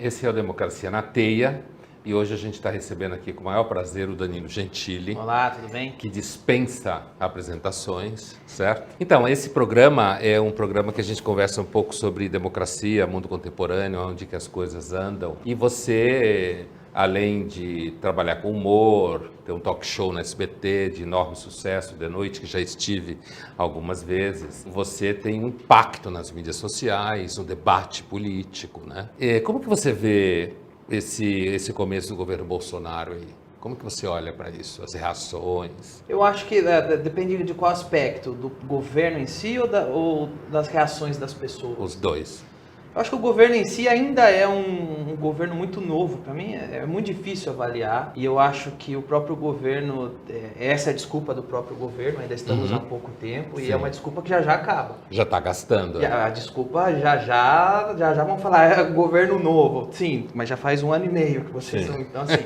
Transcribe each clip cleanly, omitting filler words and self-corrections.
Esse é o Democracia na Teia e hoje a gente está recebendo aqui com o maior prazer o Danilo Gentili. Olá, tudo bem? Que dispensa apresentações, certo? Então, esse programa é um programa que a gente conversa um pouco sobre democracia, mundo contemporâneo, onde que as coisas andam. E você, além de trabalhar com humor, ter um talk show na SBT de enorme sucesso de noite, que já estive algumas vezes, você tem um impacto nas mídias sociais, no debate político, né? E como que você vê esse começo do governo Bolsonaro aí? Como que você olha para isso, as reações? Eu acho que depende de qual aspecto, do governo em si ou das reações das pessoas? Os dois. Eu acho que o governo em si ainda é um governo muito novo. Para mim é muito difícil avaliar. E eu acho que o próprio governo, essa é a desculpa do próprio governo, ainda estamos há pouco tempo. Sim. E é uma desculpa que já acaba. Já está gastando. E a desculpa já vão falar, é governo novo. Sim, mas já faz 1 ano e meio que vocês estão. Então, assim,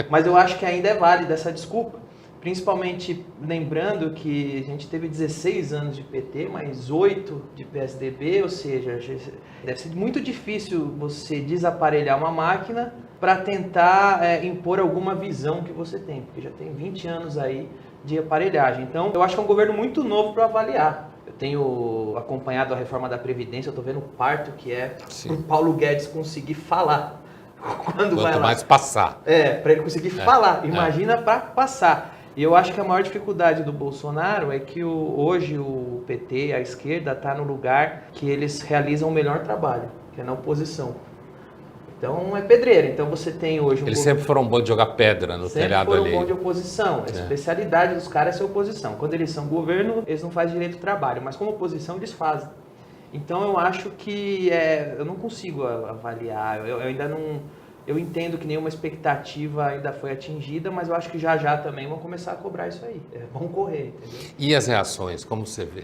mas eu acho que ainda é válida essa desculpa. Principalmente lembrando que a gente teve 16 anos de PT, mais 8 de PSDB, ou seja, deve ser muito difícil você desaparelhar uma máquina para tentar impor alguma visão que você tem, porque já tem 20 anos aí de aparelhagem. Então, eu acho que é um governo muito novo para avaliar. Eu tenho acompanhado a reforma da Previdência, eu estou vendo o parto que é para o Paulo Guedes conseguir falar. Quanto vai lá. Mais passar. Para ele conseguir falar. Imagina para passar. E eu acho que a maior dificuldade do Bolsonaro é que hoje o PT, a esquerda, está no lugar que eles realizam o melhor trabalho, que é na oposição. Então é pedreira. Então você tem hoje... Eles sempre foram bons de jogar pedra no telhado ali. Sempre foram bons de oposição. A especialidade dos caras é ser oposição. Quando eles são governo, eles não fazem direito ao trabalho, mas como oposição eles fazem. Então eu acho que eu não consigo avaliar, eu ainda não... Eu entendo que nenhuma expectativa ainda foi atingida, mas eu acho que já também vão começar a cobrar isso aí. Vão correr, entendeu? E as reações, como você vê?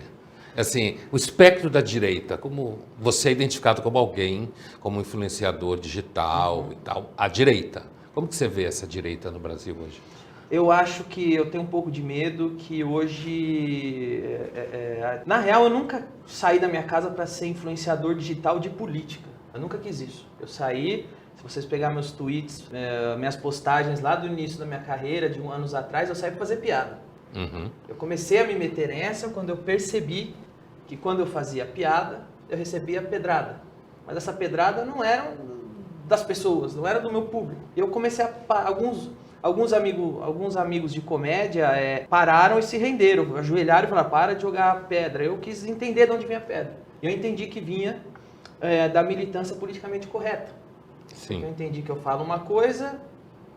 Assim, o espectro da direita, como você é identificado como alguém, como influenciador digital e tal, a direita. Como que você vê essa direita no Brasil hoje? Eu acho que eu tenho um pouco de medo que hoje... Na real, eu nunca saí da minha casa para ser influenciador digital de política. Eu nunca quis isso. Eu saí... Se vocês pegarem meus tweets, minhas postagens lá do início da minha carreira, de 1 ano atrás, eu saí para fazer piada. Eu comecei a me meter nessa quando eu percebi que quando eu fazia piada, eu recebia pedrada. Mas essa pedrada não era das pessoas, não era do meu público. Eu comecei alguns amigos de comédia pararam e se renderam, ajoelharam e falaram, para de jogar pedra. Eu quis entender de onde vinha a pedra. Eu entendi que vinha da militância politicamente correta. Sim. Eu entendi que eu falo uma coisa,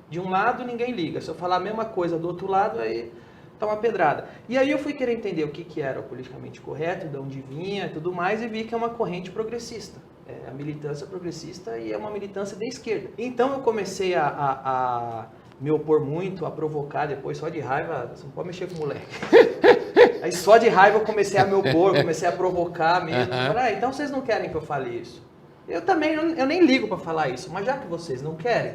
de um lado ninguém liga. Se eu falar a mesma coisa do outro lado, aí tá uma pedrada. E aí eu fui querer entender o que era o politicamente correto, de onde vinha e tudo mais, e vi que é uma corrente progressista. É a militância progressista e é uma militância de esquerda. Então eu comecei a me opor muito, a provocar depois, só de raiva, você não pode mexer com o moleque. Aí só de raiva eu comecei a me opor, comecei a provocar mesmo. Falei, então vocês não querem que eu fale isso? Eu nem ligo para falar isso, mas já que vocês não querem,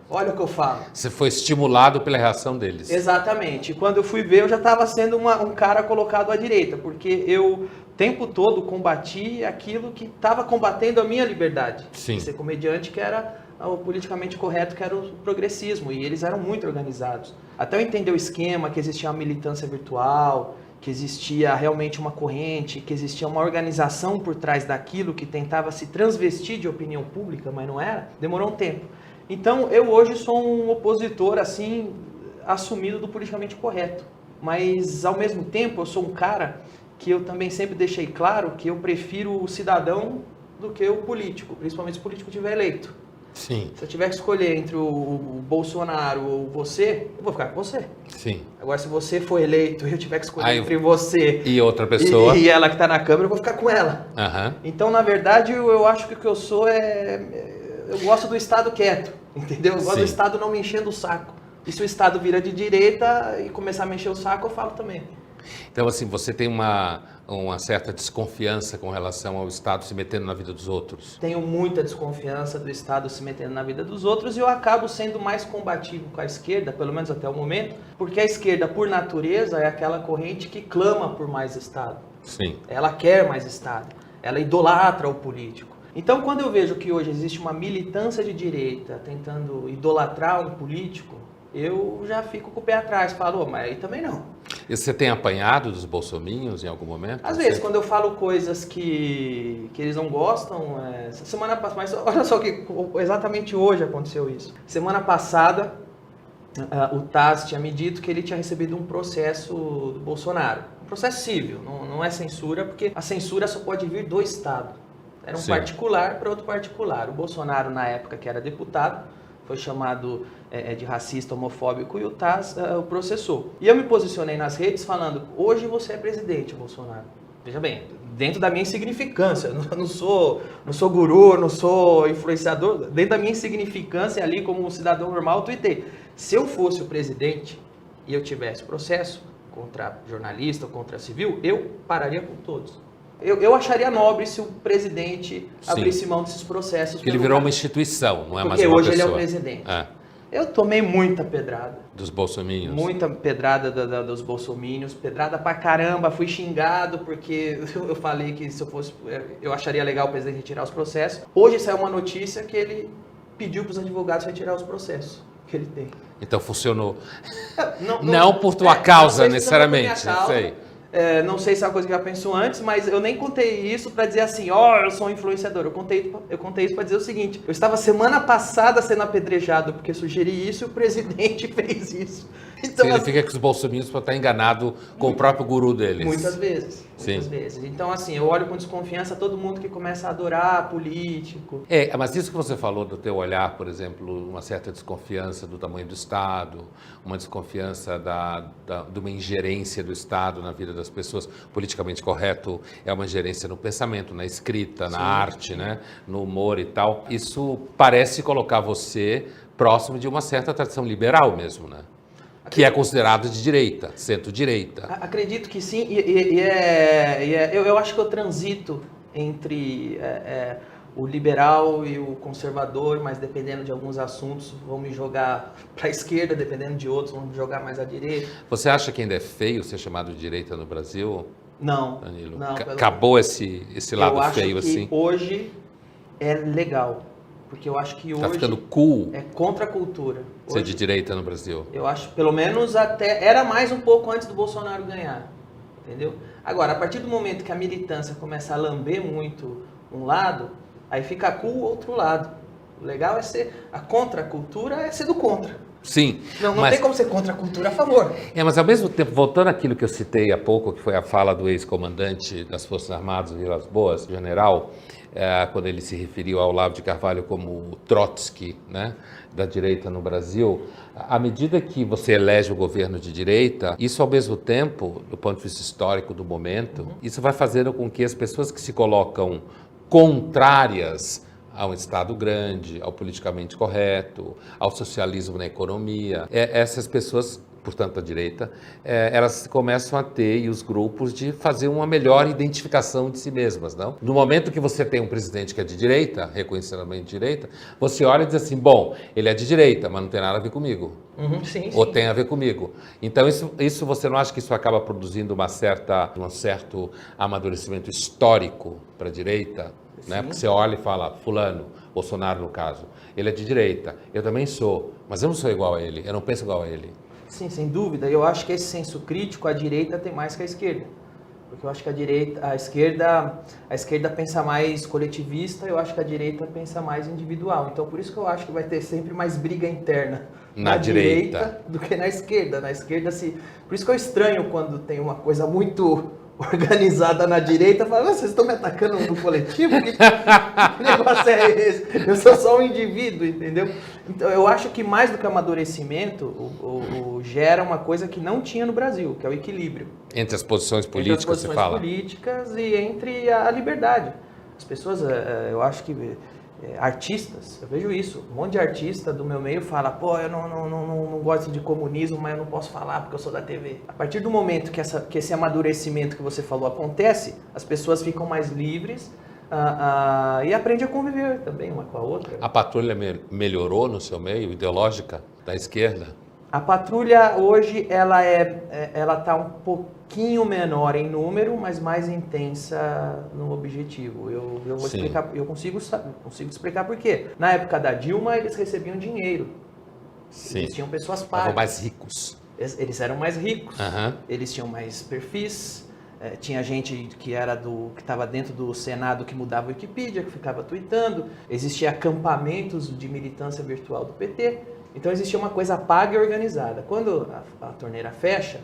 olha o que eu falo. Você foi estimulado pela reação deles. Exatamente. E quando eu fui ver, eu já estava sendo um cara colocado à direita, porque eu o tempo todo combati aquilo que estava combatendo a minha liberdade. Sim. De ser comediante, que era o politicamente correto, que era o progressismo, e eles eram muito organizados. Até eu entender o esquema, que existia uma militância virtual, que existia realmente uma corrente, que existia uma organização por trás daquilo que tentava se transvestir de opinião pública, mas não era, demorou um tempo. Então, eu hoje sou um opositor, assim, assumido do politicamente correto. Mas, ao mesmo tempo, eu sou um cara que eu também sempre deixei claro que eu prefiro o cidadão do que o político, principalmente se o político estiver eleito. Sim. Se eu tiver que escolher entre o Bolsonaro ou você, eu vou ficar com você. Sim. Agora, se você for eleito e eu tiver que escolher entre você e outra pessoa e ela que está na Câmara, eu vou ficar com ela. Então, na verdade, eu acho que o que eu sou eu gosto do Estado quieto, entendeu? Eu gosto do Estado não me enchendo o saco. E se o Estado vira de direita e começar a me encher o saco, eu falo também. Então, assim, você tem uma certa desconfiança com relação ao Estado se metendo na vida dos outros? Tenho muita desconfiança do Estado se metendo na vida dos outros e eu acabo sendo mais combativo com a esquerda, pelo menos até o momento, porque a esquerda, por natureza, é aquela corrente que clama por mais Estado. Sim. Ela quer mais Estado. Ela idolatra o político. Então, quando eu vejo que hoje existe uma militância de direita tentando idolatrar um político, eu já fico com o pé atrás, falo, mas aí também não. E você tem apanhado dos bolsominions em algum momento? Às vezes, quando eu falo coisas que eles não gostam, semana passada, mas olha só que exatamente hoje aconteceu isso. Semana passada, o TAS tinha me dito que ele tinha recebido um processo do Bolsonaro. Um processo civil, não é censura, porque a censura só pode vir do Estado. Era um particular para outro particular. O Bolsonaro, na época que era deputado, foi chamado de racista, homofóbico, e o TAS o processou. E eu me posicionei nas redes falando, hoje você é presidente, Bolsonaro. Veja bem, dentro da minha insignificância, eu não sou guru, não sou influenciador, dentro da minha insignificância ali como um cidadão normal, eu tuitei. Se eu fosse o presidente e eu tivesse processo contra jornalista ou contra civil, eu pararia com todos. Eu acharia nobre se o presidente abrisse mão desses processos. Porque ele virou uma instituição, não é mais uma pessoa. Porque hoje ele é o presidente. Eu tomei muita pedrada. Dos bolsominions? Muita pedrada dos bolsominions, pedrada pra caramba, fui xingado porque eu falei que se eu fosse, eu acharia legal o presidente retirar os processos. Hoje saiu uma notícia que ele pediu pros advogados retirar os processos que ele tem. Então funcionou. Não por tua causa, necessariamente, sei. Não sei se é uma coisa que eu já pensou antes, mas eu nem contei isso para dizer assim, eu sou um influenciador. Eu contei isso para dizer o seguinte, eu estava semana passada sendo apedrejado porque sugeri isso e o presidente fez isso. Então, significa que os bolsominions podem estar enganados com o próprio guru deles. Muitas vezes. Muitas vezes. Então, assim, eu olho com desconfiança todo mundo que começa a adorar político. Mas isso que você falou do teu olhar, por exemplo, uma certa desconfiança do tamanho do Estado, uma desconfiança de uma ingerência do Estado na vida das pessoas, politicamente correto, é uma ingerência no pensamento, na escrita, na arte, né? No humor e tal. Isso parece colocar você próximo de uma certa tradição liberal mesmo, né? Que é considerado de direita, centro-direita. Acredito que sim, eu acho que eu transito entre o liberal e o conservador, mas dependendo de alguns assuntos vão me jogar para a esquerda, dependendo de outros vão me jogar mais à direita. Você acha que ainda é feio ser chamado de direita no Brasil? Não, Danilo? não. Acabou esse lado feio assim? Eu acho que hoje é legal. Porque eu acho que hoje... Tá ficando cool. É contra a cultura. Hoje, ser de direita no Brasil. Eu acho, pelo menos até... Era mais um pouco antes do Bolsonaro ganhar. Entendeu? Agora, a partir do momento que a militância começa a lamber muito um lado, aí fica cool o outro lado. O legal é ser... A contracultura é ser do contra. Sim. Não tem como ser contra a cultura a favor. Mas ao mesmo tempo, voltando àquilo que eu citei há pouco, que foi a fala do ex-comandante das Forças Armadas, Vilas Boas, general... quando ele se referiu ao Olavo de Carvalho como o Trotsky, né, da direita no Brasil, à medida que você elege o governo de direita, isso ao mesmo tempo, do ponto de vista histórico do momento, isso vai fazendo com que as pessoas que se colocam contrárias ao Estado grande, ao politicamente correto, ao socialismo na economia, essas pessoas, portanto a direita, elas começam a ter, e os grupos, de fazer uma melhor identificação de si mesmas, não? No momento que você tem um presidente que é de direita, reconhecidamente de direita, você olha e diz assim, bom, ele é de direita, mas não tem nada a ver comigo. Sim. Ou tem a ver comigo. Então, isso você não acha que isso acaba produzindo um certo amadurecimento histórico para a direita? Né? Porque você olha e fala, fulano, Bolsonaro no caso, ele é de direita, eu também sou, mas eu não sou igual a ele, eu não penso igual a ele. Sim, sem dúvida. Eu acho que esse senso crítico, a direita tem mais que a esquerda. Porque eu acho que a esquerda pensa mais coletivista, eu acho que a direita pensa mais individual. Então, por isso que eu acho que vai ter sempre mais briga interna na direita do que na esquerda. Na esquerda, por isso que eu estranho quando tem uma coisa muito organizada na direita, fala, vocês estão me atacando no coletivo? Que negócio é esse? Eu sou só um indivíduo, entendeu? Então, eu acho que mais do que amadurecimento, gera uma coisa que não tinha no Brasil, que é o equilíbrio. Entre as posições políticas, você fala? Entre as posições políticas e entre a liberdade. As pessoas, eu acho que... artistas, eu vejo isso, um monte de artista do meu meio fala, pô, eu não gosto de comunismo, mas eu não posso falar porque eu sou da TV. A partir do momento que esse amadurecimento que você falou acontece, as pessoas ficam mais livres e aprendem a conviver também uma com a outra. A patrulha melhorou no seu meio, ideológica, da esquerda? A patrulha hoje ela está um pouquinho menor em número, mas mais intensa no objetivo. Eu vou explicar, eu consigo explicar por quê. Na época da Dilma, eles recebiam dinheiro. Sim. Eles tinham pessoas pagas. Eram mais ricos. Eles eram mais ricos, Uhum. eles tinham mais perfis, tinha gente que estava dentro do Senado que mudava a Wikipedia, que ficava tweetando, existia acampamentos de militância virtual do PT, então existia uma coisa paga e organizada. Quando a torneira fecha,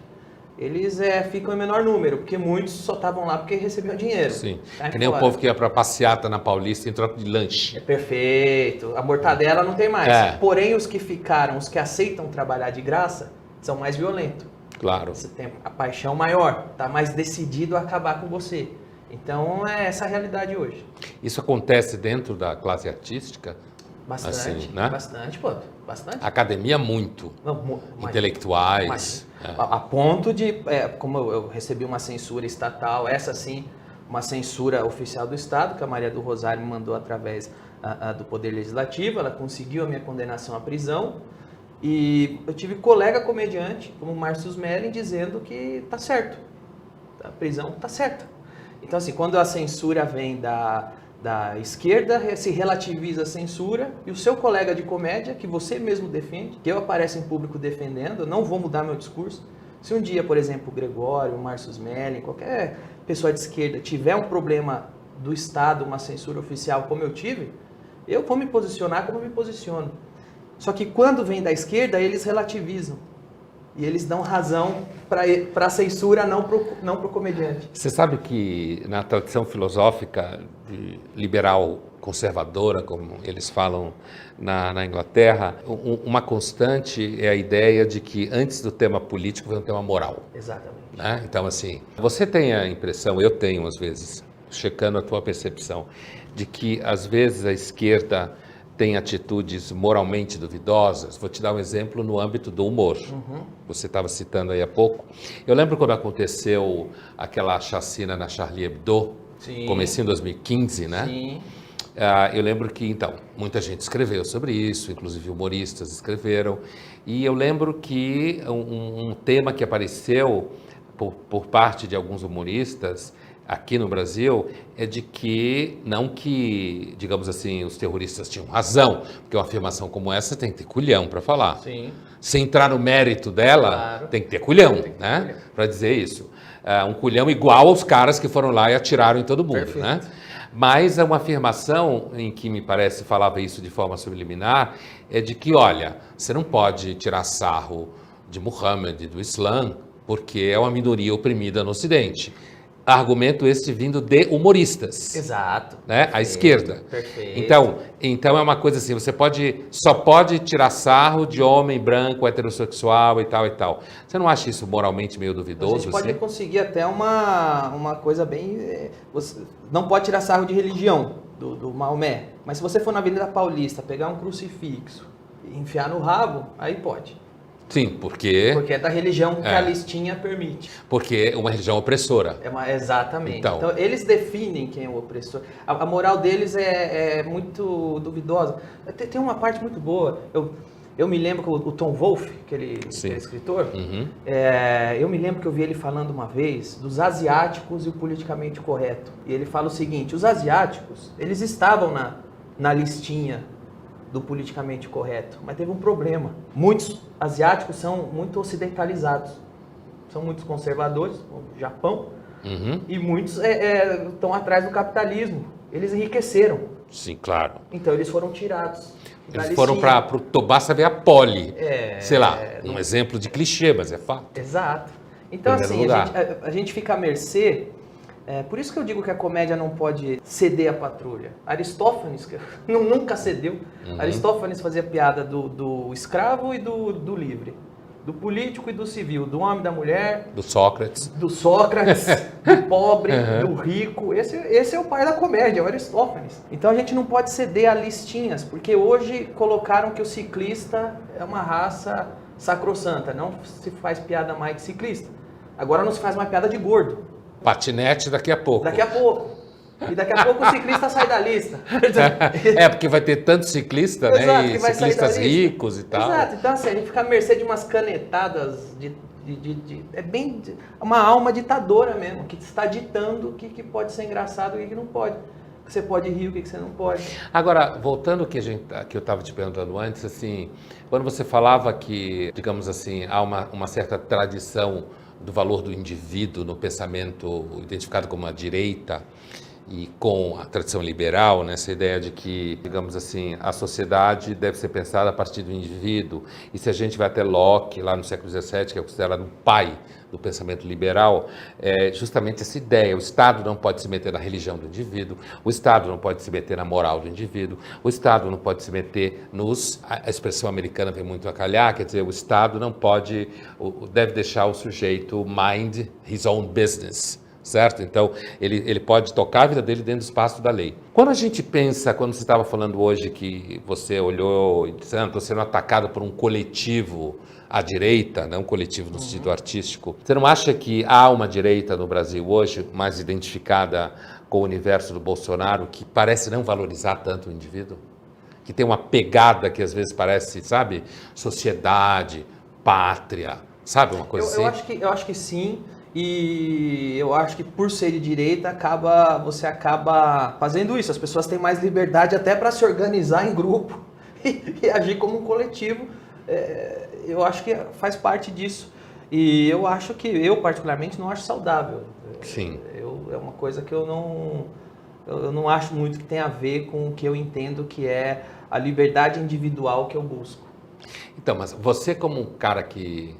eles ficam em menor número, porque muitos só estavam lá porque recebiam dinheiro. Sim, que nem o povo que ia pra passeata na Paulista em troca de lanche. Perfeito, a mortadela não tem mais. Porém, os que ficaram, os que aceitam trabalhar de graça, são mais violentos. Claro. Você tem a paixão maior, tá mais decidido a acabar com você. Então é essa a realidade hoje. Isso acontece dentro da classe artística? Bastante, assim, né? bastante, pô, bastante. Academia muito. Não, intelectuais. A ponto de, como eu recebi uma censura estatal, essa sim, uma censura oficial do Estado, que a Maria do Rosário me mandou através do Poder Legislativo, ela conseguiu a minha condenação à prisão. E eu tive colega comediante, como o Márcio Smelling, dizendo que tá certo, a prisão tá certa. Então, assim, quando a censura vem da esquerda, se relativiza a censura, e o seu colega de comédia, que você mesmo defende, que eu apareço em público defendendo, eu não vou mudar meu discurso. Se um dia, por exemplo, o Gregório, o Márcio Smelling, qualquer pessoa de esquerda tiver um problema do Estado, uma censura oficial como eu tive, eu vou me posicionar como eu me posiciono. Só que quando vem da esquerda, eles relativizam. E eles dão razão para a censura, não para o comediante. Você sabe que na tradição filosófica liberal conservadora, como eles falam na Inglaterra, uma constante é a ideia de que antes do tema político vem um tema moral. Exatamente. Né? Então, assim, você tem a impressão, eu tenho às vezes, checando a tua percepção, de que às vezes a esquerda tem atitudes moralmente duvidosas. Vou te dar um exemplo no âmbito do humor. Uhum. Você estava citando aí há pouco. Eu lembro quando aconteceu aquela chacina na Charlie Hebdo, comecinho em 2015, né? Sim. Eu lembro que, então, muita gente escreveu sobre isso, inclusive humoristas escreveram. E eu lembro que um tema que apareceu por parte de alguns humoristas aqui no Brasil é de que, não que, digamos assim, os terroristas tinham razão, porque uma afirmação como essa tem que ter culhão para falar. Sim. Se entrar no mérito dela, claro, tem que ter culhão, né? Para dizer isso. Um culhão igual aos caras que foram lá e atiraram em todo mundo. Perfeito. Né? Mas é uma afirmação em que me parece falava isso de forma subliminar, é de que, olha, você não pode tirar sarro de Muhammad, do Islã, porque é uma minoria oprimida no Ocidente. Argumento esse vindo de humoristas. Exato. Né? Perfeito, a esquerda. Perfeito. Então é uma coisa assim, você só pode tirar sarro de homem branco, heterossexual e tal e tal. Você não acha isso moralmente meio duvidoso? A gente pode assim? conseguir até uma coisa bem... Você não pode tirar sarro de religião, do Maomé. Mas se você for na Avenida Paulista, pegar um crucifixo e enfiar no rabo, aí pode. Sim, porque é da religião que a listinha permite. Porque é uma religião opressora. Exatamente. Então, eles definem quem é o opressor. A moral deles é muito duvidosa. Tem uma parte muito boa. Eu me lembro que o Tom Wolfe, aquele escritor, eu me lembro que eu vi ele falando uma vez dos asiáticos e o politicamente correto. E ele fala o seguinte, os asiáticos, eles estavam na listinha do politicamente correto, mas teve um problema. Muitos asiáticos são muito ocidentalizados, são muito conservadores, como o Japão, e muitos estão atrás do capitalismo. Eles enriqueceram. Sim, claro. Então eles foram tirados. Eles foram para o basta ver a Poli, sei lá, um exemplo de clichê, mas é fato. Exato. Então assim, a gente fica à mercê. Por isso que eu digo que a comédia não pode ceder à patrulha. Aristófanes nunca cedeu. Aristófanes fazia piada do escravo e do livre, do político e do civil, do homem e da mulher. Do Sócrates. Do pobre, do rico. Esse é o pai da comédia, é o Aristófanes. Então a gente não pode ceder a listinhas, porque hoje colocaram que o ciclista é uma raça sacrossanta. Não se faz piada mais de ciclista. Agora não se faz mais piada de gordo. Patinete daqui a pouco. Daqui a pouco. E daqui a pouco o ciclista sai da lista. Porque vai ter tanto ciclista, né? Exato, E que vai sair da ciclistas lista. ricos e tal. Exato, então assim, a gente fica à mercê de umas canetadas é bem uma alma ditadora mesmo, que está ditando o que pode ser engraçado e o que não pode. O que você pode rir, o que você não pode. Agora, voltando ao que eu estava te perguntando antes, assim, quando você falava que, digamos assim, há uma certa tradição do valor do indivíduo no pensamento identificado como a direita e com a tradição liberal, né, essa ideia de que, digamos assim, a sociedade deve ser pensada a partir do indivíduo. E se a gente vai até Locke, lá no século XVII, que é considerado um pai do pensamento liberal, é justamente essa ideia. O Estado não pode se meter na religião do indivíduo, o Estado não pode se meter na moral do indivíduo, o Estado não pode se meter a expressão americana vem muito a calhar, quer dizer, o Estado não pode, deve deixar o sujeito mind his own business. Certo? Então, ele pode tocar a vida dele dentro do espaço da lei. Quando a gente pensa, quando você estava falando hoje que você olhou e disse, estou sendo atacado por um coletivo à direita, não um coletivo no sentido artístico, você não acha que há uma direita no Brasil hoje, mais identificada com o universo do Bolsonaro, que parece não valorizar tanto o indivíduo? Que tem uma pegada que às vezes parece, sabe, sociedade, pátria, sabe, uma coisa assim? Eu acho que sim. E eu acho que por ser de direita, você acaba fazendo isso. As pessoas têm mais liberdade até para se organizar em grupo e agir como um coletivo. Eu acho que faz parte disso. E eu acho que, eu particularmente, não acho saudável. Sim. É uma coisa que eu não acho muito que tem a ver com o que eu entendo que é a liberdade individual que eu busco. Então, mas você como um cara que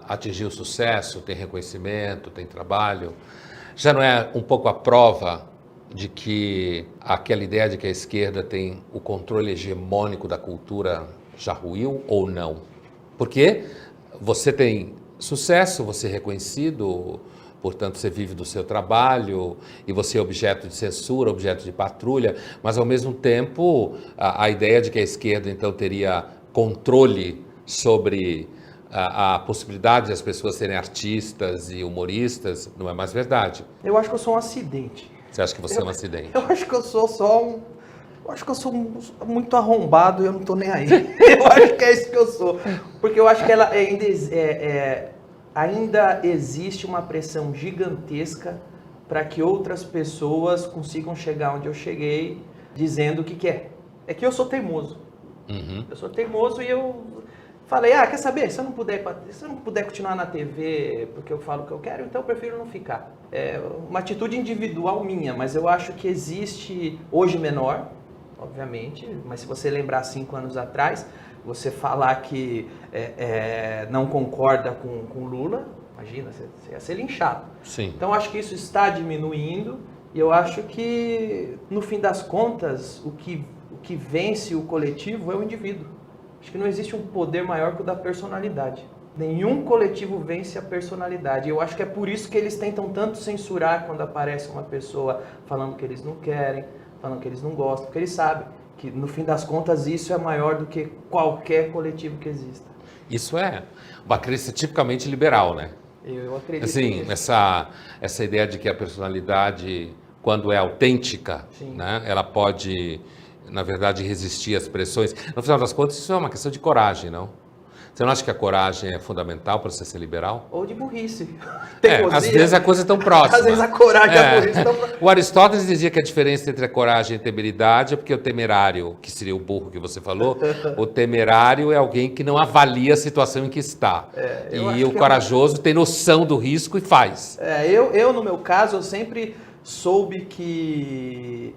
atingiu sucesso, tem reconhecimento, tem trabalho, já não é um pouco a prova de que aquela ideia de que a esquerda tem o controle hegemônico da cultura já ruiu ou não? Porque você tem sucesso, você é reconhecido, portanto você vive do seu trabalho e você é objeto de censura, objeto de patrulha, mas ao mesmo tempo a ideia de que a esquerda então teria controle sobre a possibilidade de as pessoas serem artistas e humoristas não é mais verdade. Eu acho que eu sou um acidente. Você acha que você é um acidente? Eu acho que eu sou só um... Eu acho que eu sou muito arrombado e eu não tô nem aí. Eu acho que é isso que eu sou. Porque eu acho que ela ainda existe uma pressão gigantesca para que outras pessoas consigam chegar onde eu cheguei dizendo o que quer. É que eu sou teimoso. Uhum. Eu sou teimoso e eu... Falei, quer saber? Se eu não puder continuar na TV porque eu falo o que eu quero, então eu prefiro não ficar. É uma atitude individual minha, mas eu acho que existe, hoje menor, obviamente, mas se você lembrar 5 anos atrás, você falar que não concorda com Lula, imagina, você ia ser linchado. Sim. Então acho que isso está diminuindo e eu acho que, no fim das contas, o que vence o coletivo é o indivíduo. Acho que não existe um poder maior que o da personalidade. Nenhum coletivo vence a personalidade. Eu acho que é por isso que eles tentam tanto censurar quando aparece uma pessoa falando que eles não querem, falando que eles não gostam, porque eles sabem que, no fim das contas, isso é maior do que qualquer coletivo que exista. Isso é uma crença tipicamente liberal, né? Eu acredito assim, nisso. essa ideia de que a personalidade, quando é autêntica, né, ela pode... na verdade, resistir às pressões. No final das contas, isso é uma questão de coragem, não? Você não acha que a coragem é fundamental para você ser liberal? Ou de burrice. Às vezes a coisa é tão próxima. Às vezes a coragem e a burrice estão próximas. O Aristóteles dizia que a diferença entre a coragem e a temeridade é porque o temerário, que seria o burro que você falou, o temerário é alguém que não avalia a situação em que está. E o corajoso tem noção do risco e faz. Eu, no meu caso, eu sempre soube que...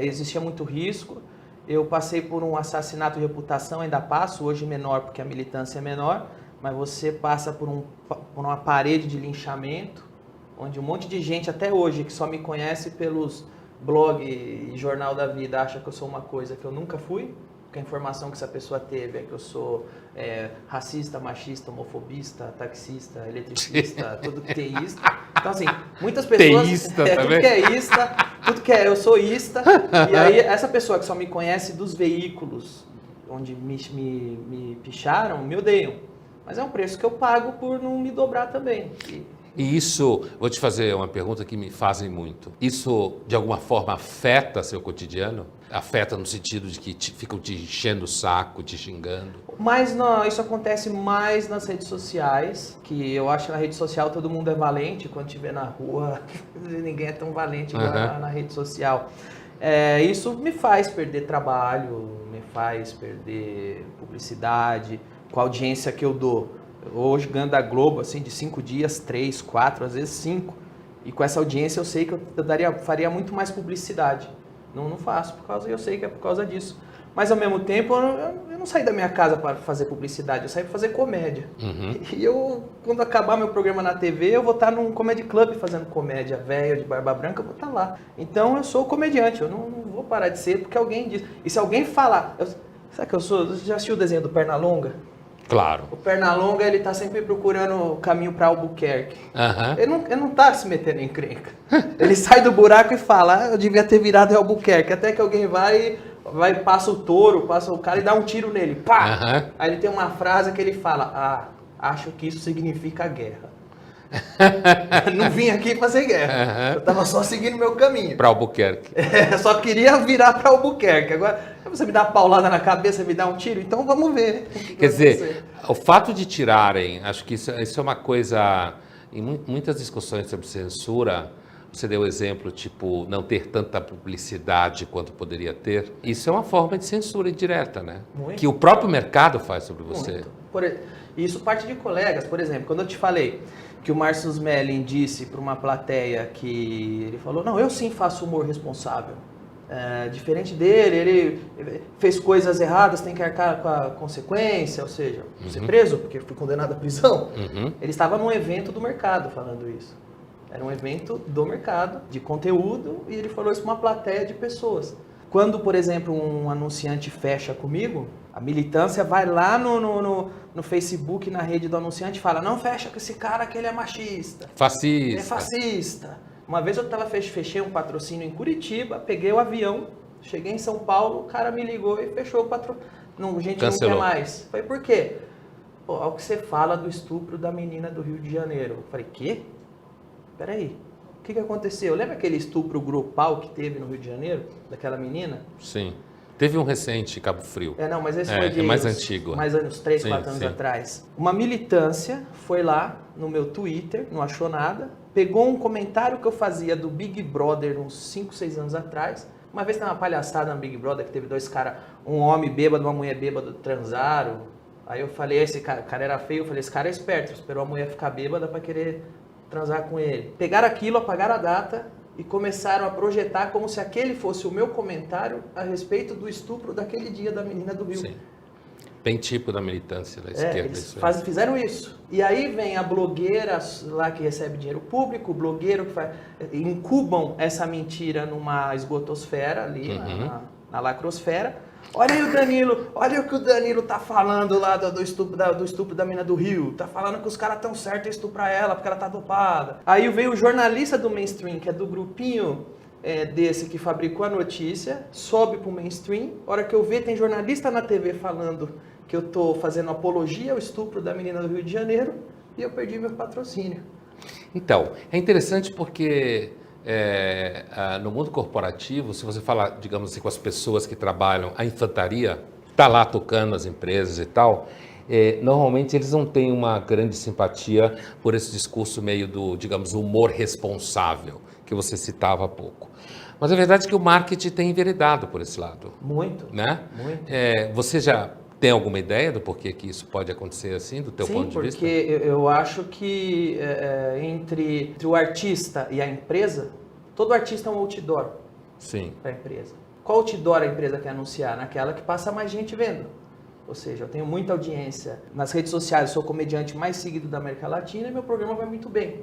existia muito risco. Eu passei por um assassinato de reputação, ainda passo, hoje menor porque a militância é menor, mas você passa por uma parede de linchamento, onde um monte de gente até hoje que só me conhece pelos blog e jornal da vida acha que eu sou uma coisa que eu nunca fui, porque a informação que essa pessoa teve é que eu sou racista, machista, homofobista, taxista, eletricista, tudo que teísta. Então, assim, muitas pessoas... Teísta também? Tudo que é ista, tudo que eu sou ista. E aí, essa pessoa que só me conhece dos veículos onde me picharam, me odeiam. Mas é um preço que eu pago por não me dobrar também. E isso, vou te fazer uma pergunta que me fazem muito. Isso, de alguma forma, afeta seu cotidiano? Afeta no sentido de que ficam te enchendo o saco, te xingando? Mas não, isso acontece mais nas redes sociais, que eu acho que na rede social todo mundo é valente, quando estiver na rua ninguém é tão valente igual na rede social. Isso me faz perder trabalho, me faz perder publicidade, com a audiência que eu dou. Hoje ganhando a Globo, assim, de 5 dias, 3, 4, às vezes 5. E com essa audiência eu sei que eu faria muito mais publicidade. Não faço, eu sei que é por causa disso. Mas ao mesmo tempo, eu não saí da minha casa para fazer publicidade, eu saí para fazer comédia. E quando acabar meu programa na TV, eu vou estar num comedy club fazendo comédia, velho de barba branca, eu vou estar lá. Então eu sou comediante, eu não vou parar de ser porque alguém diz. E se alguém falar, sabe que eu sou? Você já assistiu o desenho do Pernalonga? Claro. O Pernalonga, ele tá sempre procurando o caminho para Albuquerque. Ele não tá se metendo em encrenca. Ele sai do buraco e fala, eu devia ter virado em Albuquerque. Até que alguém vai, passa o touro, passa o cara e dá um tiro nele. Pá! Aí ele tem uma frase que ele fala, acho que isso significa guerra. Não vim aqui fazer guerra. Eu tava só seguindo meu caminho. Para Albuquerque. Só queria virar para Albuquerque. Agora, você me dá uma paulada na cabeça, me dá um tiro, então vamos ver. Quer dizer, o fato de tirarem, acho que isso é uma coisa, em muitas discussões sobre censura, você deu o exemplo, tipo, não ter tanta publicidade quanto poderia ter. Isso é uma forma de censura indireta, né? Muito. Que o próprio mercado faz sobre você. Isso parte de colegas, por exemplo, quando eu te falei que o Márcio Smelling disse para uma plateia que ele falou, não, eu sim faço humor responsável. Diferente dele, ele fez coisas erradas, tem que arcar com a consequência, ou seja, ser preso, porque fui condenado à prisão. Ele estava num evento do mercado falando isso. Era um evento do mercado, de conteúdo, e ele falou isso para uma plateia de pessoas. Quando, por exemplo, um anunciante fecha comigo, a militância vai lá no Facebook, na rede do anunciante e fala, não fecha com esse cara que ele é machista. Fascista. Ele é fascista. Uma vez eu fechei um patrocínio em Curitiba, peguei o avião, cheguei em São Paulo, o cara me ligou e fechou o patrocínio. Gente, cancelou. Não quer mais. Falei, por quê? Pô, olha o que você fala do estupro da menina do Rio de Janeiro. Eu falei, quê? Peraí, o que aconteceu? Lembra aquele estupro grupal que teve no Rio de Janeiro, daquela menina? Sim. Teve um recente, Cabo Frio. Não, mas esse foi de mais antigo. Mais anos, 3, 4 anos atrás. Uma militância foi lá no meu Twitter, não achou nada, pegou um comentário que eu fazia do Big Brother uns 5, 6 anos atrás. Uma vez tem uma palhaçada no Big Brother que teve 2 caras, um homem bêbado, uma mulher bêbada, transaram. Aí eu falei, esse cara era feio, eu falei, esse cara é esperto, esperou a mulher ficar bêbada para querer transar com ele. Pegaram aquilo, apagaram a data e começaram a projetar como se aquele fosse o meu comentário a respeito do estupro daquele dia da menina do Rio. Sim. Bem tipo da militância da esquerda. Eles fizeram isso. E aí vem a blogueira lá que recebe dinheiro público, o blogueiro que incubam essa mentira numa esgotosfera ali, na lacrosfera. Olha aí o Danilo, olha o que o Danilo tá falando lá do estupro da menina do Rio. Tá falando que os caras tão certos em estuprar ela porque ela tá dopada. Aí veio o jornalista do mainstream, que é do grupinho desse que fabricou a notícia, sobe pro mainstream. A hora que eu ver, tem jornalista na TV falando que eu tô fazendo apologia ao estupro da menina do Rio de Janeiro e eu perdi meu patrocínio. Então, é interessante porque no mundo corporativo, se você falar, digamos assim, com as pessoas que trabalham, a infantaria está lá tocando as empresas e tal, normalmente eles não têm uma grande simpatia por esse discurso meio do, digamos, humor responsável, que você citava há pouco. Mas a verdade é que o marketing tem enveredado por esse lado. Muito, né? Muito. Você já tem alguma ideia do porquê que isso pode acontecer assim, do teu ponto de vista? Sim, porque eu acho que entre o artista e a empresa, todo artista é um outdoor para a empresa. Qual outdoor a empresa quer anunciar? Naquela que passa mais gente vendo. Ou seja, eu tenho muita audiência nas redes sociais, sou o comediante mais seguido da América Latina e meu programa vai muito bem.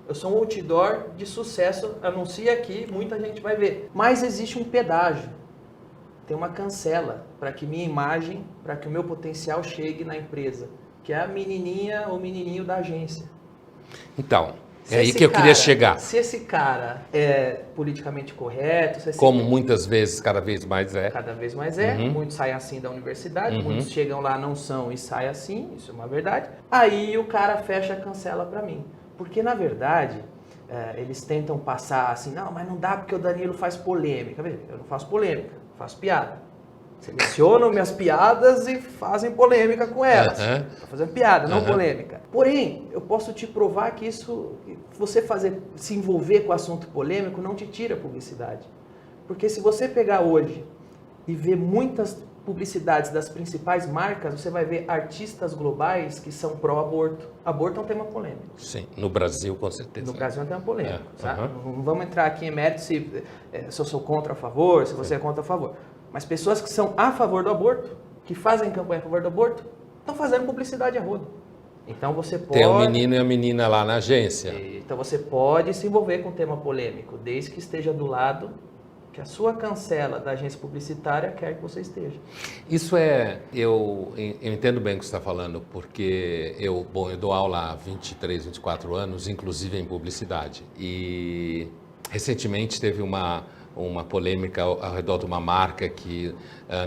Eu sou um outdoor de sucesso, anuncia aqui, muita gente vai ver. Mas existe um pedágio. Tem uma cancela para que minha imagem, para que o meu potencial chegue na empresa, que é a menininha ou menininho da agência. Então, é aí que eu queria chegar. Se esse cara é politicamente correto... Como muitas vezes, cada vez mais é. Cada vez mais é. Muitos saem assim da universidade, muitos chegam lá, não são e saem assim, isso é uma verdade. Aí o cara fecha a cancela para mim. Porque, na verdade, eles tentam passar assim, não, mas não dá porque o Danilo faz polêmica. Veja, eu não faço polêmica, eu faço piada. Selecionam minhas piadas e fazem polêmica com elas. Estou fazendo piada, não polêmica. Porém, eu posso te provar que isso, você se envolver com o assunto polêmico não te tira publicidade. Porque se você pegar hoje e ver muitas publicidades das principais marcas, você vai ver artistas globais que são pró-aborto. Aborto é um tema polêmico. Sim, no Brasil com certeza. No Brasil é um tema polêmico. Não vamos entrar aqui em mérito se eu sou contra ou a favor, se você é contra ou a favor. Mas pessoas que são a favor do aborto, que fazem campanha a favor do aborto, estão fazendo publicidade a rodo. Então você pode... Tem o menino e a menina lá na agência. Então você pode se envolver com tema polêmico, desde que esteja do lado que a sua cancela da agência publicitária quer que você esteja. Isso eu entendo bem o que você está falando, porque eu dou aula há 23, 24 anos, inclusive em publicidade. E recentemente teve uma polêmica ao redor de uma marca que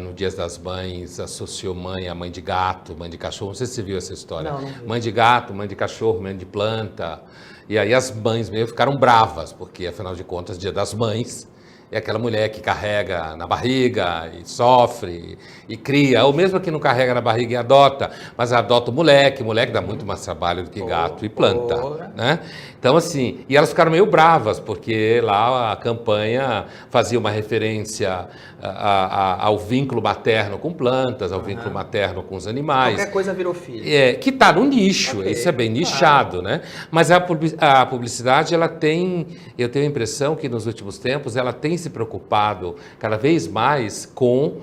no Dia das Mães associou mãe a mãe de gato, mãe de cachorro. Não sei se você viu essa história. Não vi. Mãe de gato, mãe de cachorro, mãe de planta. E aí as mães meio ficaram bravas, porque afinal de contas, Dia das Mães é aquela mulher que carrega na barriga e sofre e cria, ou mesmo que não carrega na barriga e adota, mas adota o moleque dá muito mais trabalho do que gato e planta, né? Então assim, e elas ficaram meio bravas, porque lá a campanha fazia uma referência ao vínculo materno com plantas, ao vínculo materno com os animais. Qualquer coisa virou filho. Que está no nicho, isso é bem nichado, né? Mas a publicidade, eu tenho a impressão que nos últimos tempos ela tem se preocupado cada vez mais com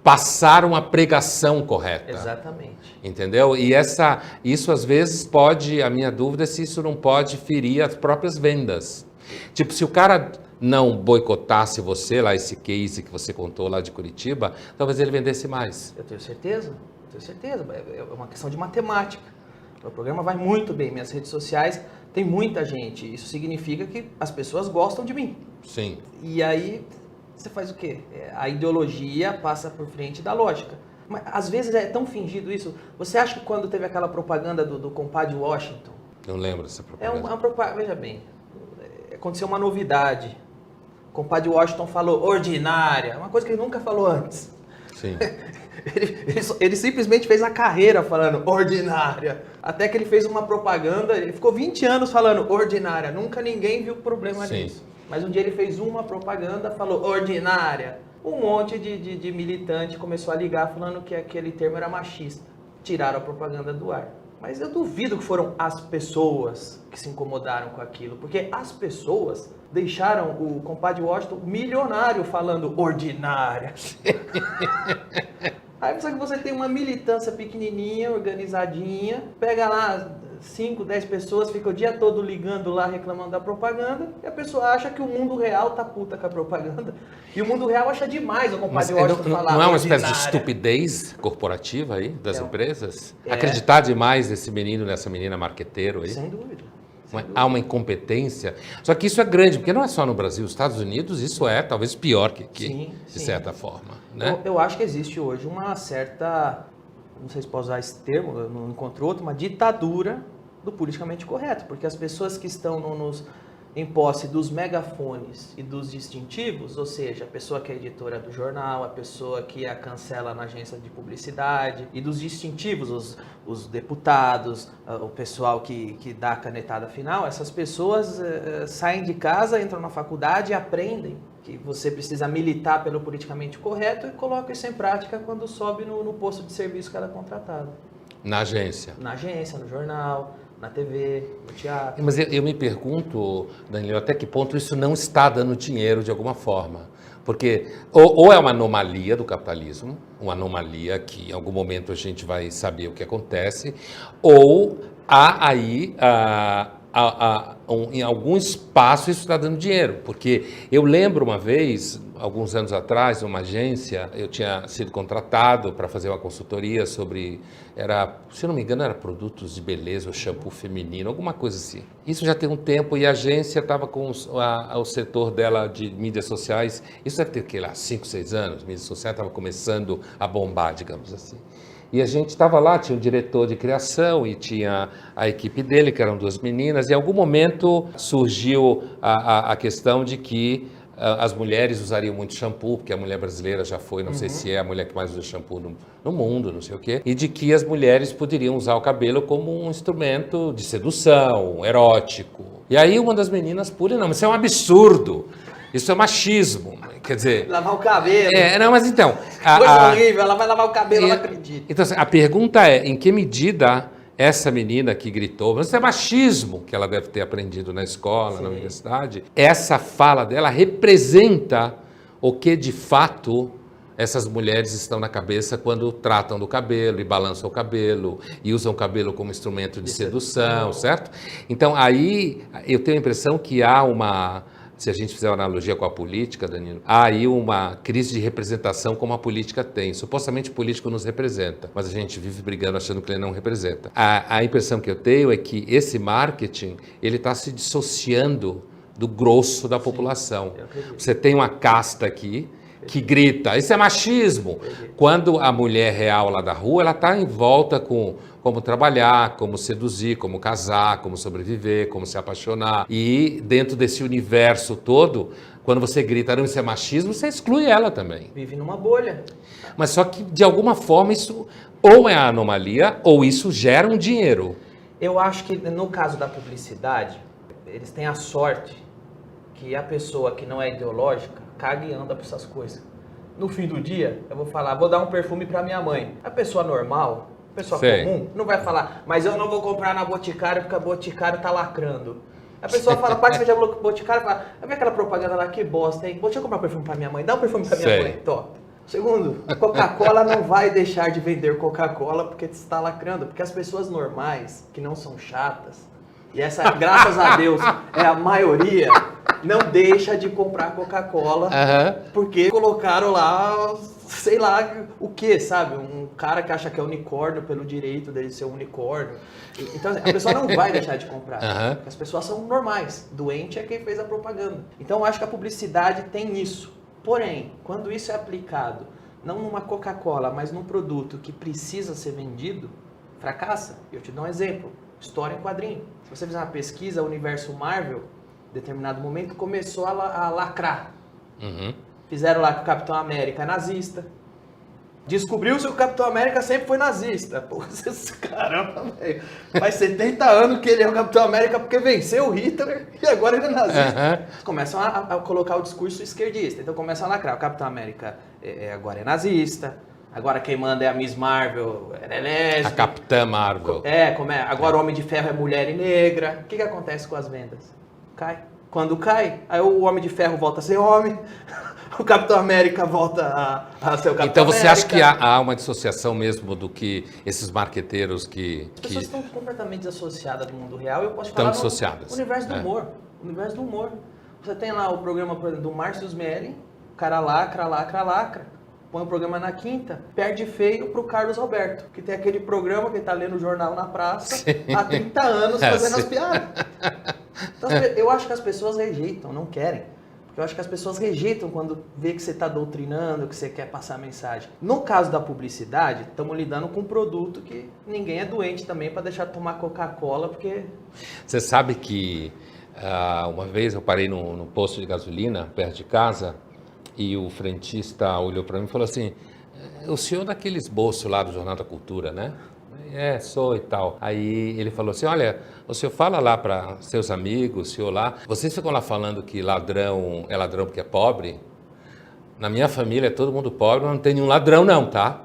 passar uma pregação correta. Exatamente. Entendeu? E isso às vezes a minha dúvida é se isso não pode ferir as próprias vendas. Tipo, se o cara não boicotasse você, lá esse case que você contou lá de Curitiba, talvez ele vendesse mais. Eu tenho certeza. É uma questão de matemática. O programa vai muito bem, minhas redes sociais tem muita gente. Isso significa que as pessoas gostam de mim. Sim. E aí você faz o quê? A ideologia passa por frente da lógica. Mas às vezes é tão fingido isso. Você acha que quando teve aquela propaganda do compadre Washington? Não lembro dessa propaganda. É uma propaganda, veja bem, aconteceu uma novidade. O compadre Washington falou ordinária, uma coisa que ele nunca falou antes. Sim. Ele simplesmente fez a carreira falando ordinária. Até que ele fez uma propaganda, ele ficou 20 anos falando ordinária. Nunca ninguém viu problema nisso. Mas um dia ele fez uma propaganda, falou ordinária. Um monte de militante começou a ligar falando que aquele termo era machista. Tiraram a propaganda do ar. Mas eu duvido que foram as pessoas que se incomodaram com aquilo. Porque as pessoas deixaram o compadre Washington milionário falando ordinária. Aí só que você tem uma militância pequenininha, organizadinha, pega lá 5, 10 pessoas, fica o dia todo ligando lá, reclamando da propaganda, e a pessoa acha que o mundo real tá puta com a propaganda, e o mundo real acha demais o compadre Washington falar não é uma ordinária. espécie de estupidez corporativa aí, das empresas? Acreditar demais nesse menino, nessa menina marqueteiro aí? Sem dúvida. Há uma incompetência. Só que isso é grande, porque não é só no Brasil, nos Estados Unidos isso é talvez pior que aqui, de certa forma. Né? Eu acho que existe hoje uma certa, não sei se posso usar esse termo, eu não encontro outro, uma ditadura do politicamente correto, porque as pessoas que estão em posse dos megafones e dos distintivos, ou seja, a pessoa que é editora do jornal, a pessoa que a cancela na agência de publicidade, e dos distintivos, os deputados, o pessoal que dá a canetada final, essas pessoas saem de casa, entram na faculdade e aprendem que você precisa militar pelo politicamente correto e coloca isso em prática quando sobe no posto de serviço que ela é contratada. Na agência? Na agência, no jornal, na TV, no teatro. Mas eu me pergunto, Danilo, até que ponto isso não está dando dinheiro de alguma forma? Porque ou é uma anomalia do capitalismo, uma anomalia que em algum momento a gente vai saber o que acontece, ou há aí em algum espaço isso está dando dinheiro. Porque eu lembro uma vez, alguns anos atrás, numa agência, eu tinha sido contratado para fazer uma consultoria sobre, se não me engano, era produtos de beleza ou shampoo feminino, alguma coisa assim. Isso já tem um tempo e a agência estava com o setor dela de mídias sociais, isso deve ter, 5, 6 anos, mídias sociais estava começando a bombar, digamos assim. E a gente estava lá, tinha um diretor de criação e tinha a equipe dele, que eram 2 meninas, e em algum momento surgiu a questão de que as mulheres usariam muito shampoo, porque a mulher brasileira já foi, não sei se é a mulher que mais usa shampoo no mundo, não sei o quê, e de que as mulheres poderiam usar o cabelo como um instrumento de sedução, erótico. E aí uma das meninas pula, não, mas isso é um absurdo, isso é machismo, quer dizer... Lavar o cabelo. Não, mas então... Coisa horrível, ela vai lavar o cabelo, ela acredita. Então, assim, a pergunta é, em que medida essa menina que gritou, mas isso é machismo, que ela deve ter aprendido na escola, na universidade, essa fala dela representa o que de fato essas mulheres estão na cabeça quando tratam do cabelo e balançam o cabelo e usam o cabelo como instrumento de sedução, certo? Então, aí eu tenho a impressão que há uma... Se a gente fizer uma analogia com a política, Danilo, há aí uma crise de representação como a política tem. Supostamente o político nos representa, mas a gente vive brigando achando que ele não representa. A impressão que eu tenho é que esse marketing, ele está se dissociando do grosso da população. Você tem uma casta aqui que grita, isso é machismo. Quando a mulher real lá da rua, ela está em volta com como trabalhar, como seduzir, como casar, como sobreviver, como se apaixonar. E dentro desse universo todo, quando você grita, não, isso é machismo, você exclui ela também. Vive numa bolha. Mas só que, de alguma forma, isso ou é a anomalia, ou isso gera um dinheiro. Eu acho que, no caso da publicidade, eles têm a sorte que a pessoa que não é ideológica caga e anda por essas coisas. No fim do dia, eu vou falar, vou dar um perfume para minha mãe. A pessoa normal... pessoa comum, não vai falar, mas eu não vou comprar na Boticário porque a Boticário tá lacrando. A pessoa fala, parte de Boticário e fala, vai ver aquela propaganda lá, que bosta, hein? Deixa eu comprar um perfume pra minha mãe, dá um perfume pra minha mãe, top. Segundo, a Coca-Cola não vai deixar de vender Coca-Cola porque está lacrando, porque as pessoas normais, que não são chatas, e essa, graças a Deus, é a maioria, não deixa de comprar Coca-Cola porque colocaram lá... sei lá o que, sabe? Um cara que acha que é unicórnio pelo direito dele ser um unicórnio. Então, a pessoa não vai deixar de comprar. Porque as pessoas são normais. Doente é quem fez a propaganda. Então, eu acho que a publicidade tem isso. Porém, quando isso é aplicado, não numa Coca-Cola, mas num produto que precisa ser vendido, fracassa. Eu te dou um exemplo. História em quadrinho. Se você fizer uma pesquisa, o universo Marvel, em determinado momento, começou a lacrar. Fizeram lá que o Capitão América é nazista. Descobriu-se que o Capitão América sempre foi nazista. Pô, caramba, velho. Faz 70 anos que ele é o Capitão América porque venceu o Hitler e agora ele é nazista. Começam a colocar o discurso esquerdista. Então começam a lacrar. O Capitão América agora é nazista. Agora quem manda é a Miss Marvel, ela é lésbica. A Capitã Marvel. Agora o Homem de Ferro é mulher e negra. O que acontece com as vendas? Cai. Quando cai, aí o Homem de Ferro volta a ser homem. O Capitão América volta a ser o Capitão América. Então você acha que há uma dissociação mesmo do que esses marqueteiros que... As pessoas estão completamente desassociadas do mundo real. Eu posso falar dissociadas. No universo do humor. O universo do humor. Você tem lá o programa, por exemplo, do Márcio Smelling, o cara lacra. Põe o programa na quinta, perde feio pro Carlos Alberto, que tem aquele programa que ele tá lendo o jornal na praça há 30 anos fazendo as piadas. Então, eu acho que as pessoas rejeitam, não querem. Eu acho que as pessoas rejeitam quando vê que você está doutrinando, que você quer passar a mensagem. No caso da publicidade, estamos lidando com um produto que ninguém é doente também para deixar de tomar Coca-Cola, porque... Você sabe que uma vez eu parei no posto de gasolina, perto de casa, e o frentista olhou para mim e falou assim, o senhor daquele esboço lá do Jornal da Cultura, né? Sou e tal. Aí ele falou assim, olha, o senhor fala lá para seus amigos, o senhor lá, vocês ficam lá falando que ladrão é ladrão porque é pobre? Na minha família é todo mundo pobre, não tem nenhum ladrão não, tá?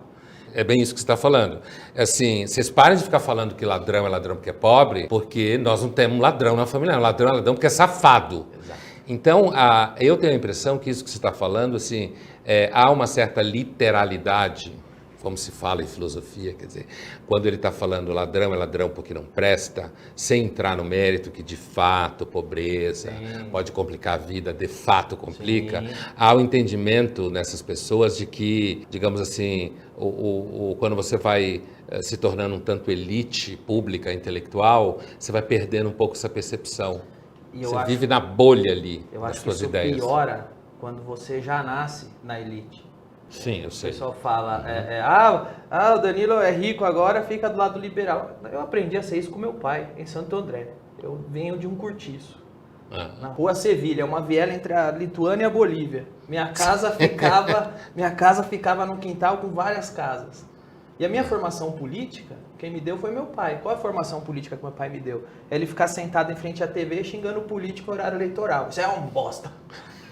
É bem isso que você está falando. Assim, vocês parem de ficar falando que ladrão é ladrão porque é pobre, porque nós não temos ladrão na família, ladrão é ladrão porque é safado. Exato. Então, eu tenho a impressão que isso que você está falando, assim, há uma certa literalidade, como se fala em filosofia, quer dizer, quando ele está falando ladrão é ladrão porque não presta, sem entrar no mérito que de fato pobreza pode complicar a vida, de fato complica, há o entendimento nessas pessoas de que, digamos assim, quando você vai se tornando um tanto elite pública, intelectual, você vai perdendo um pouco essa percepção. Você vive na bolha ali, das suas ideias. Eu acho que isso piora quando você já nasce na elite. Sim, eu O sei. pessoal fala, o Danilo é rico agora, fica do lado liberal. Eu aprendi a ser isso com meu pai, em Santo André. Eu venho de um cortiço. Na rua Sevilha, uma viela entre a Lituânia e a Bolívia. Minha casa ficava num quintal com várias casas. E a minha formação política, quem me deu foi meu pai. Qual é a formação política que meu pai me deu? É ele ficar sentado em frente à TV xingando o político no horário eleitoral. Isso é um bosta.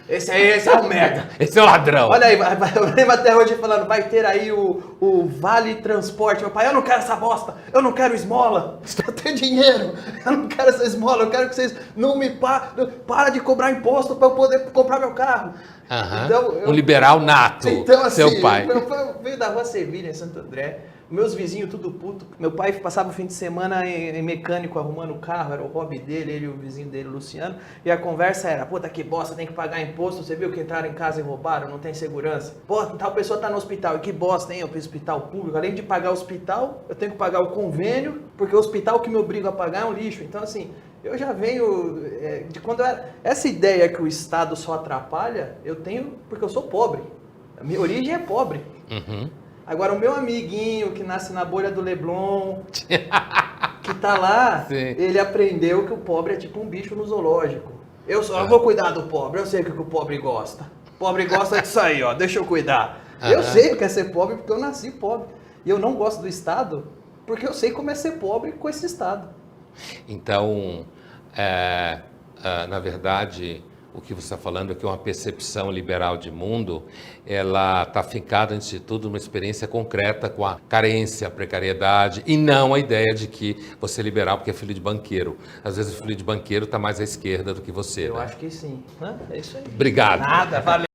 Esse é um merda. Esse é o ladrão. Olha aí, eu lembro até hoje falando, vai ter aí o Vale Transporte. Meu pai, eu não quero essa bosta, eu não quero esmola, eu tenho dinheiro, eu não quero essa esmola, eu quero que vocês não me para de cobrar imposto para eu poder comprar meu carro. Então, um liberal nato, então, assim, seu pai. Meu pai veio da rua Sevilha, em Santo André. Meus vizinhos tudo puto. Meu pai passava o fim de semana em mecânico arrumando o carro, era o hobby dele, ele e o vizinho dele, o Luciano. E a conversa era, puta que bosta, tem que pagar imposto, você viu que entraram em casa e roubaram, não tem segurança. Pô, tal pessoa tá no hospital, e que bosta, hein, eu fiz hospital público. Além de pagar o hospital, eu tenho que pagar o convênio, porque o hospital que me obriga a pagar é um lixo. Então, assim, eu já venho de quando essa ideia que o Estado só atrapalha, eu tenho porque eu sou pobre. A minha origem é pobre. Agora, o meu amiguinho que nasce na bolha do Leblon, que tá lá, ele aprendeu que o pobre é tipo um bicho no zoológico. Eu vou cuidar do pobre, eu sei o que o pobre gosta. O pobre gosta disso aí, ó, deixa eu cuidar. Eu sei o que é ser pobre porque eu nasci pobre. E eu não gosto do Estado porque eu sei como é ser pobre com esse Estado. Então, na verdade, o que você está falando é que uma percepção liberal de mundo, ela está fincada, antes de tudo, numa experiência concreta com a carência, a precariedade, e não a ideia de que você é liberal porque é filho de banqueiro. Às vezes o filho de banqueiro está mais à esquerda do que você. Eu acho que sim. É isso aí. Obrigado. Nada, valeu.